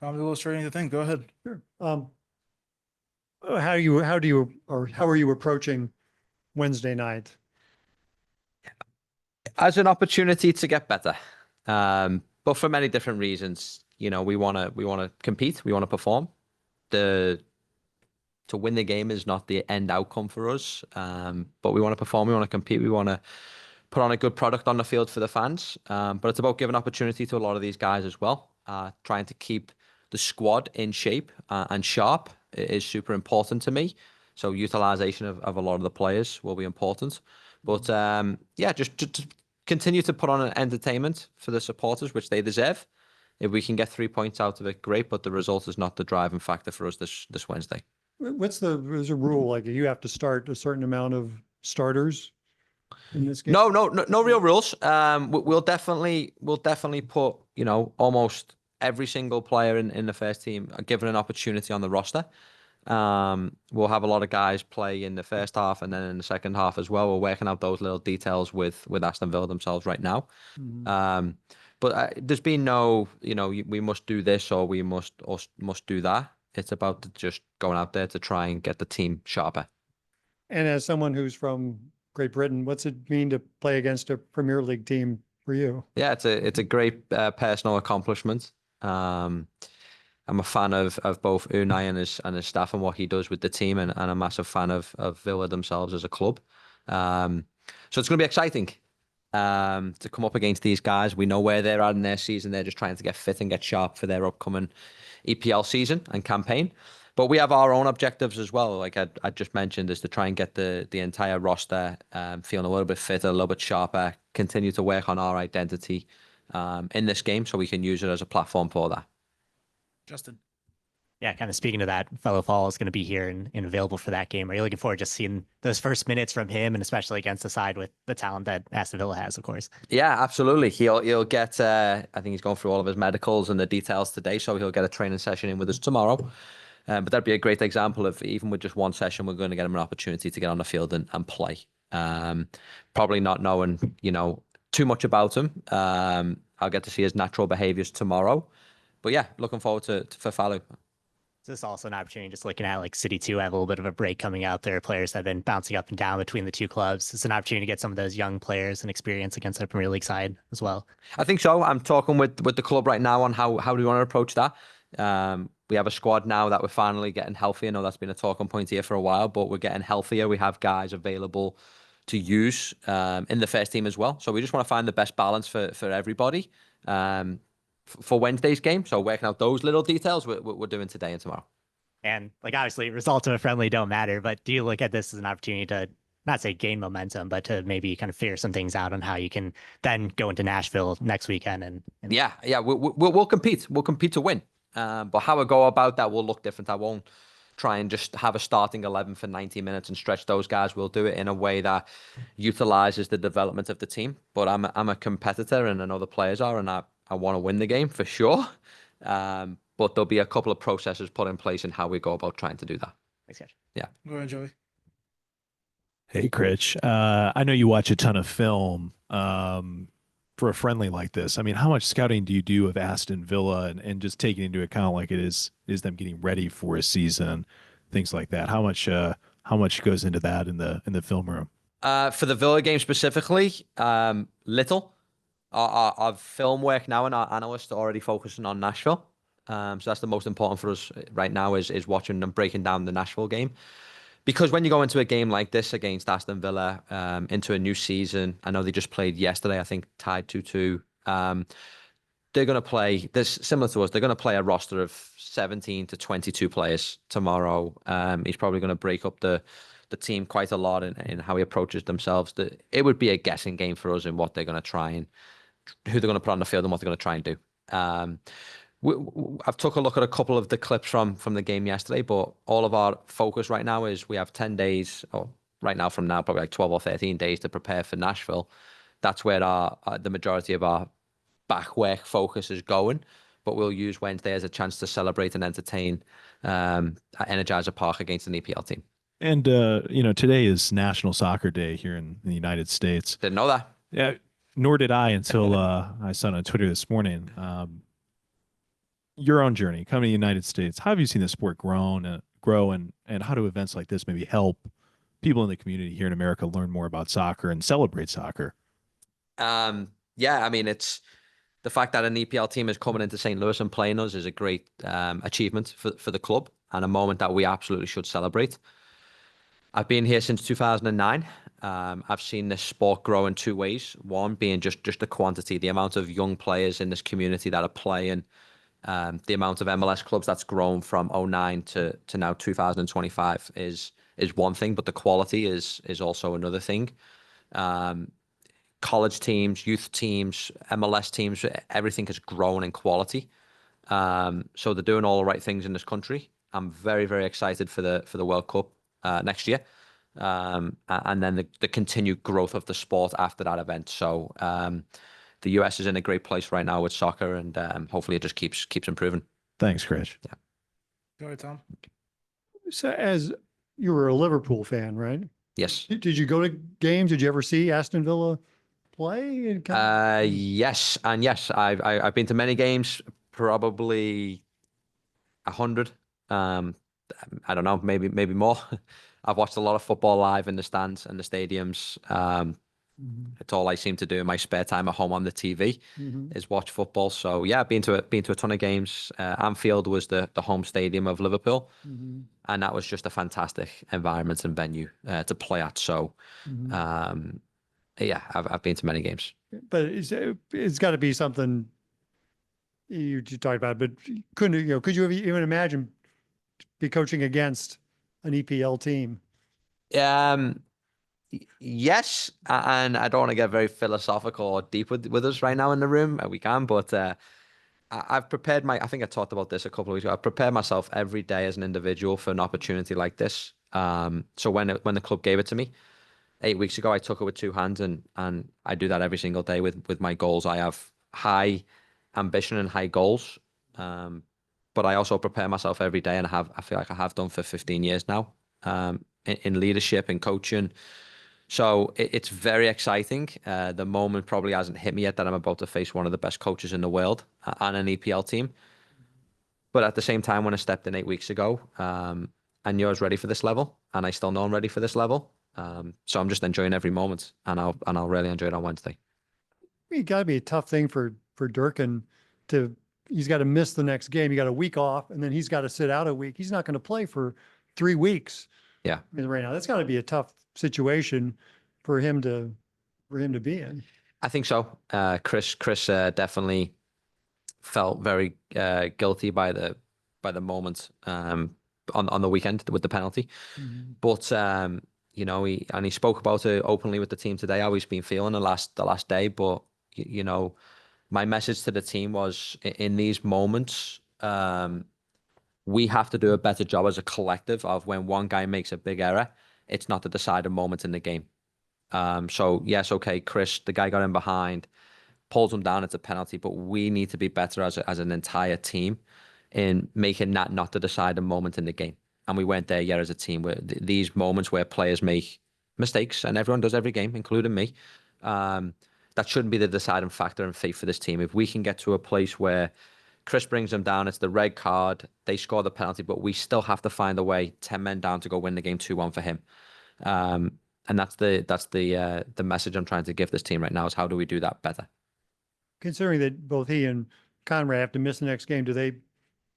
I'm illustrating the thing. Go ahead. Sure. How are you approaching Wednesday night? As an opportunity to get better, but for many different reasons. We want to compete, we want to perform. To win the game is not the end outcome for us, but we want to perform, we want to compete, we want to put on a good product on the field for the fans. But it's about giving opportunity to a lot of these guys as well. Trying to keep the squad in shape and sharp is super important to me. So utilization of a lot of the players will be important. But yeah, just continue to put on an entertainment for the supporters, which they deserve. If we can get 3 points out of it, great. But the result is not the driving factor for us this Wednesday. There's a rule, like you have to start a certain amount of starters in this game? No real rules. We'll definitely put, almost every single player in the first team given an opportunity on the roster. We'll have a lot of guys play in the first half and then in the second half as well. We're working out those little details with Aston Villa themselves right now. Mm-hmm. But there's been no, we must do this or we must do that. It's about just going out there to try and get the team sharper. And as someone who's from Great Britain, what's it mean to play against a Premier League team for you? Yeah, it's a great personal accomplishment. I'm a fan of both Unai and his staff and what he does with the team, and a massive fan of Villa themselves as a club. So it's going to be exciting to come up against these guys. We know where they're at in their season. They're just trying to get fit and get sharp for their upcoming EPL season and campaign. But we have our own objectives as well. Like I just mentioned, is to try and get the entire roster feeling a little bit fitter, a little bit sharper, continue to work on our identity in this game so we can use it as a platform for that. Justin. Yeah, kind of speaking to that, fellow Fall is going to be here and available for that game. Are you looking forward to just seeing those first minutes from him, and especially against the side with the talent that Aston Villa has, of course? Yeah, absolutely. He'll get, I think he's going through all of his medicals and the details today, so he'll get a training session in with us tomorrow. But that'd be a great example of, even with just one session, we're going to get him an opportunity to get on the field and play. Probably not knowing, too much about him. I'll get to see his natural behaviors tomorrow. But yeah, looking forward to Falu. Is this also an opportunity, just looking at like City 2 have a little bit of a break coming out there? Players have been bouncing up and down between the two clubs. It's an opportunity to get some of those young players and experience against the Premier League side as well. I think so. I'm talking with the club right now on how do we want to approach that. We have a squad now that we're finally getting healthy. I know that's been a talking point here for a while, but we're getting healthier. We have guys available to use in the first team as well. So we just want to find the best balance for everybody for Wednesday's game. So working out those little details we're doing today and tomorrow. And like, obviously results of a friendly don't matter, but do you look at this as an opportunity to not say gain momentum, but to maybe kind of figure some things out on how you can then go into Nashville next weekend? And yeah, we'll compete. We'll compete to win. But how I go about that will look different. I won't try and just have a starting 11 for 90 minutes and stretch those guys. We'll do it in a way that utilizes the development of the team. But I'm a competitor, and I know the players are, and I want to win the game for sure. But there'll be a couple of processes put in place in how we go about trying to do that. Thanks, guys. Yeah. Go ahead, Joey. Hey, Critch. I know you watch a ton of film for a friendly like this. I mean, how much scouting do you do of Aston Villa, and just taking into account like it is them getting ready for a season, things like that? How much goes into that in the film room? For the Villa game specifically, little. Our film work now and our analysts are already focusing on Nashville. So that's the most important for us right now is watching and breaking down the Nashville game. Because when you go into a game like this against Aston Villa, into a new season, I know they just played yesterday, I think tied 2-2. They're going to play, this similar to us, they're going to play a roster of 17 to 22 players tomorrow. He's probably going to break up the team quite a lot in how he approaches themselves. It would be a guessing game for us in what they're going to try and who they're going to put on the field and what they're going to try and do. I've took a look at a couple of the clips from the game yesterday, but all of our focus right now is we have 10 days, or right now from now, probably like 12 or 13 days to prepare for Nashville. That's where the majority of our back work focus is going. But we'll use Wednesday as a chance to celebrate and entertain at Energizer Park against an EPL team. And, today is National Soccer Day here in the United States. Didn't know that. Yeah, nor did I until I saw it on Twitter this morning. your own journey coming to the United States, how have you seen the sport grow, and how do events like this maybe help people in the community here in America learn more about soccer and celebrate soccer? Yeah, I mean, it's the fact that an EPL team is coming into St. Louis and playing us is a great achievement for the club and a moment that we absolutely should celebrate. I've been here since 2009. I've seen this sport grow in two ways. One being just the quantity, the amount of young players in this community that are playing, the amount of MLS clubs that's grown from '09 to now 2025 is one thing, but the quality is also another thing. College teams, youth teams, MLS teams, everything has grown in quality. So they're doing all the right things in this country. I'm very, very excited for the World Cup next year, and then the continued growth of the sport after that event. So the US is in a great place right now with soccer, and hopefully it just keeps improving. Thanks, Chris. Go ahead, Tom. So as you were a Liverpool fan, right? Yes. Did you go to games? Did you ever see Aston Villa play? And Yes, and yes, I've been to many games, probably 100. I don't know, maybe more. I've watched a lot of football live in the stands and the stadiums. It's all I seem to do in my spare time at home on the TV is watch football. So yeah, I've been to a ton of games. Anfield was the home stadium of Liverpool, and that was just a fantastic environment and venue to play at. So yeah, I've been to many games. But it's got to be something you talked about. But could you even imagine be coaching against an EPL team? Yes, and I don't want to get very philosophical or deep with us right now in the room. We can, but I've prepared I think I talked about this a couple of weeks ago. I've prepared myself every day as an individual for an opportunity like this. So when the club gave it to me 8 weeks ago, I took it with two hands, and I do that every single day with my goals. I have high ambition and high goals, but I also prepare myself every day, and I feel like I have done for 15 years now, in leadership and coaching. So it's very exciting. The moment probably hasn't hit me yet that I'm about to face one of the best coaches in the world and an EPL team. But at the same time, when I stepped in 8 weeks ago, I knew I was ready for this level, and I still know I'm ready for this level. So I'm just enjoying every moment, and I'll really enjoy it on Wednesday. It got to be a tough thing for Durkin he's got to miss the next game. He got a week off, and then he's got to sit out a week. He's not going to play for 3 weeks. Yeah. Right now, that's got to be a tough situation for him to be in. I think so. Chris definitely felt very guilty by the moment on the weekend with the penalty, but he spoke about it openly with the team today. How he's been feeling the last day, but my message to the team was in these moments, we have to do a better job as a collective of when one guy makes a big error, it's not the deciding moment in the game. So yes, okay, Chris, the guy got in behind, pulls him down, it's a penalty, but we need to be better as an entire team in making that not the deciding moment in the game. And we weren't there yet as a team. Where these moments where players make mistakes, and everyone does every game, including me, that shouldn't be the deciding factor in fate for this team. If we can get to a place where Chris brings them down, it's the red card, they score the penalty, but we still have to find a way, 10 men down, to go win the game 2-1 for him. And that's the message I'm trying to give this team right now, is how do we do that better? Considering that both he and Conrad have to miss the next game, do they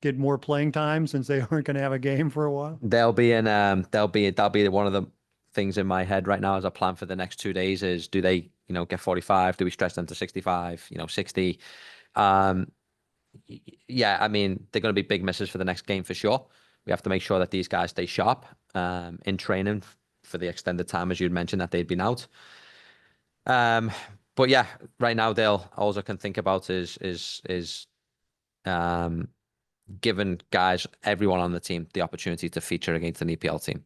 get more playing time since they aren't going to have a game for a while? That'll be one of the things in my head right now as a plan for the next 2 days is, do they, get 45? Do we stretch them to 65, 60? Yeah, I mean, they're going to be big misses for the next game for sure. We have to make sure that these guys stay sharp in training for the extended time, as you'd mentioned, that they'd been out. But yeah, right now, all I can think about is giving guys, everyone on the team, the opportunity to feature against an EPL team.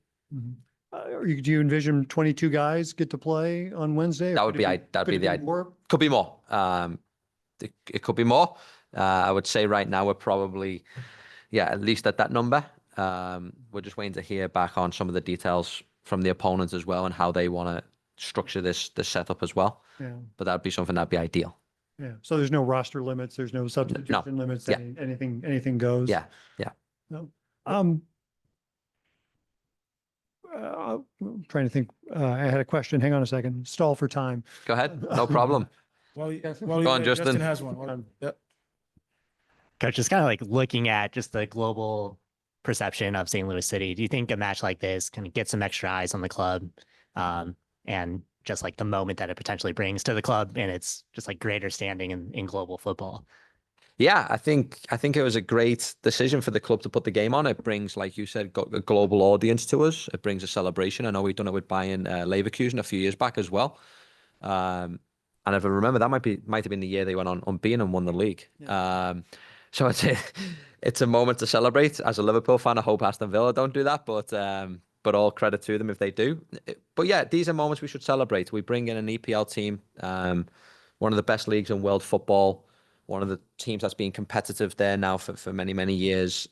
Do you envision 22 guys get to play on Wednesday? That'd be the idea. Could be more. It could be more. I would say right now we're probably, at least at that number. We're just waiting to hear back on some of the details from the opponents as well, and how they want to structure this setup as well. Yeah. But that'd be something that'd be ideal. Yeah. So there's no roster limits. There's no substitution limits. Yeah. Anything goes. Yeah. No. I'm trying to think. I had a question. Hang on a second. Stall for time. Go ahead. No problem. Well, Go on, Justin. has one. Well, yep. Coach, just kind of like looking at just the global perception of St. Louis City, do you think a match like this can get some extra eyes on the club, and just like the moment that it potentially brings to the club and its just like greater standing in global football? Yeah, I think it was a great decision for the club to put the game on. It brings, like you said, a global audience to us. It brings a celebration. I know we've done it with Bayern Leverkusen a few years back as well. And if I remember, that might have been the year they went on unbeaten and won the league. Yeah. So it's a moment to celebrate. As a Liverpool fan, I hope Aston Villa don't do that, but all credit to them if they do. But yeah, these are moments we should celebrate. We bring in an EPL team, one of the best leagues in world football, one of the teams that's been competitive there now for many, many years.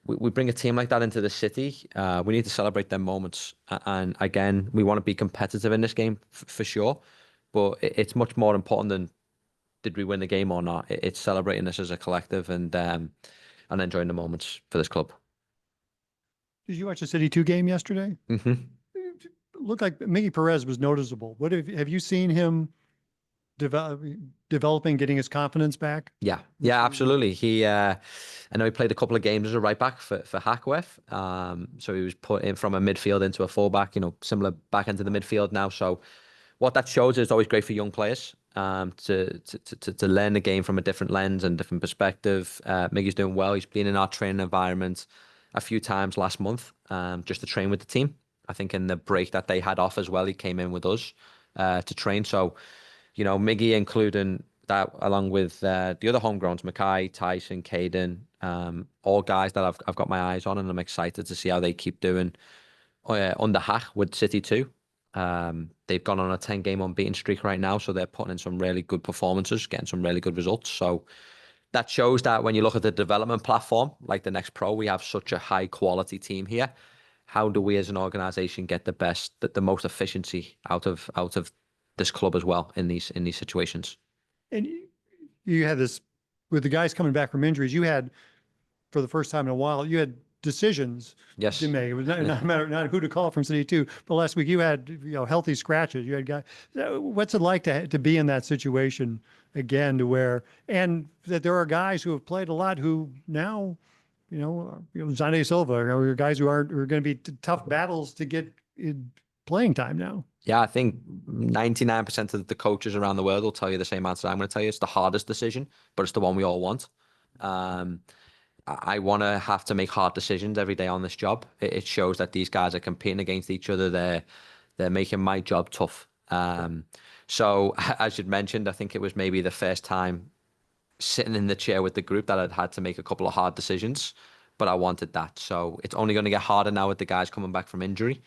We bring a team like that into the city. We need to celebrate them moments. And again, we want to be competitive in this game for sure. But it's much more important than did we win the game or not. It's celebrating this as a collective and enjoying the moments for this club. Did you watch the City 2 game yesterday? Mm-hmm. It looked like Miggy Perez was noticeable. What have you seen him developing, getting his confidence back? Yeah, absolutely. I know he played a couple of games as a right back for Hackworth. So he was put in from a midfield into a fullback, similar back into the midfield now. So what that shows is it's always great for young players to learn the game from a different lens and different perspective. Miggy's doing well. He's been in our training environment a few times last month just to train with the team. I think in the break that they had off as well, he came in with us to train. So, Miggy, including that, along with the other homegrowns, Mackay, Tyson, Caden, all guys that I've got my eyes on, and I'm excited to see how they keep doing under Hack with City 2. They've gone on a 10-game unbeaten streak right now, so they're putting in some really good performances, getting some really good results. So that shows that when you look at the development platform, like the Next Pro, we have such a high quality team here. How do we as an organization get the most efficiency out of this club as well in these situations? And you had this with the guys coming back from injuries. You had, for the first time in a while, you had decisions to make. It was not who to call from City 2. But last week you had healthy scratches. You had guys. What's it like to be in that situation again? And that there are guys who have played a lot who now, Zane Silva, are guys who are going to be tough battles to get playing time now. Yeah, I think 99% of the coaches around the world will tell you the same answer I'm going to tell you. It's the hardest decision, but it's the one we all want. I want to have to make hard decisions every day on this job. It shows that these guys are competing against each other. They're making my job tough. So as you'd mentioned, I think it was maybe the first time sitting in the chair with the group that I'd had to make a couple of hard decisions, but I wanted that. So it's only going to get harder now with the guys coming back from injury.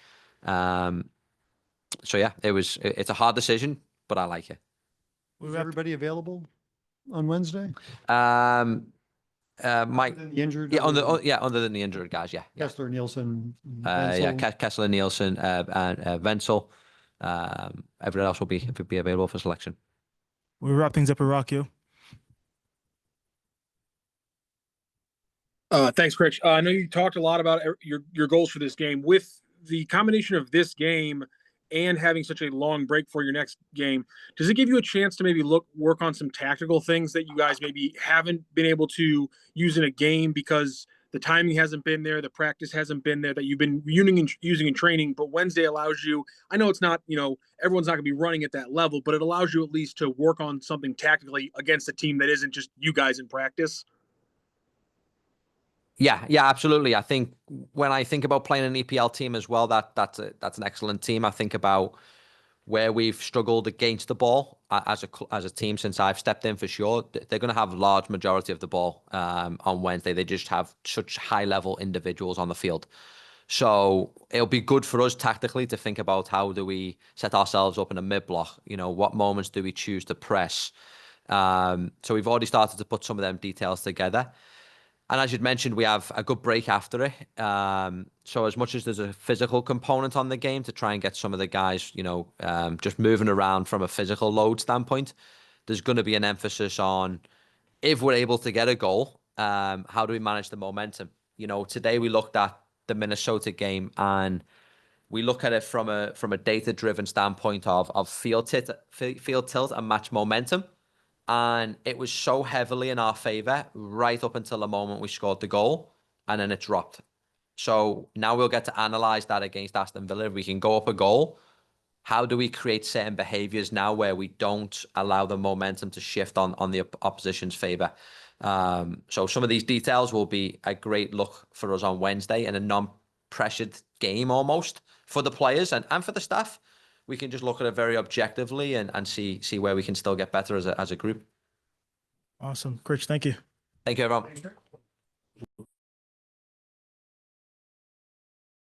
So yeah, it's a hard decision, but I like it. Was everybody available on Wednesday? Mike, the injured, other than the injured guys, yeah. Kessler, Nielsen, Kessler, Nielsen, and Wenzel. Everyone else will be available for selection. We'll wrap things up with Rockio. Thanks, Critch. I know you talked a lot about your goals for this game. With the combination of this game and having such a long break for your next game, does it give you a chance to maybe work on some tactical things that you guys maybe haven't been able to use in a game because the timing hasn't been there, the practice hasn't been there that you've been using in training? But Wednesday allows you, I know it's not, everyone's not going to be running at that level, but it allows you at least to work on something tactically against a team that isn't just you guys in practice. Yeah, absolutely. I think when I think about playing an EPL team as well, that's an excellent team. I think about where we've struggled against the ball as a team since I've stepped in for sure. They're going to have large majority of the ball on Wednesday. They just have such high level individuals on the field. So it'll be good for us tactically to think about how do we set ourselves up in a mid block. What moments do we choose to press? So we've already started to put some of them details together. And as you'd mentioned, we have a good break after it. So as much as there's a physical component on the game to try and get some of the guys, just moving around from a physical load standpoint, there's going to be an emphasis on, if we're able to get a goal, how do we manage the momentum? You know, today we looked at the Minnesota game, and we look at it from a data-driven standpoint of field tilt and match momentum. And it was so heavily in our favor right up until the moment we scored the goal, and then it dropped. So now we'll get to analyze that against Aston Villa. If we can go up a goal, how do we create certain behaviors now where we don't allow the momentum to shift on the opposition's favor? So some of these details will be a great look for us on Wednesday in a non-pressured game almost for the players and for the staff. We can just look at it very objectively and see where we can still get better as a group. Awesome. Critch, thank you. Thank you, everyone.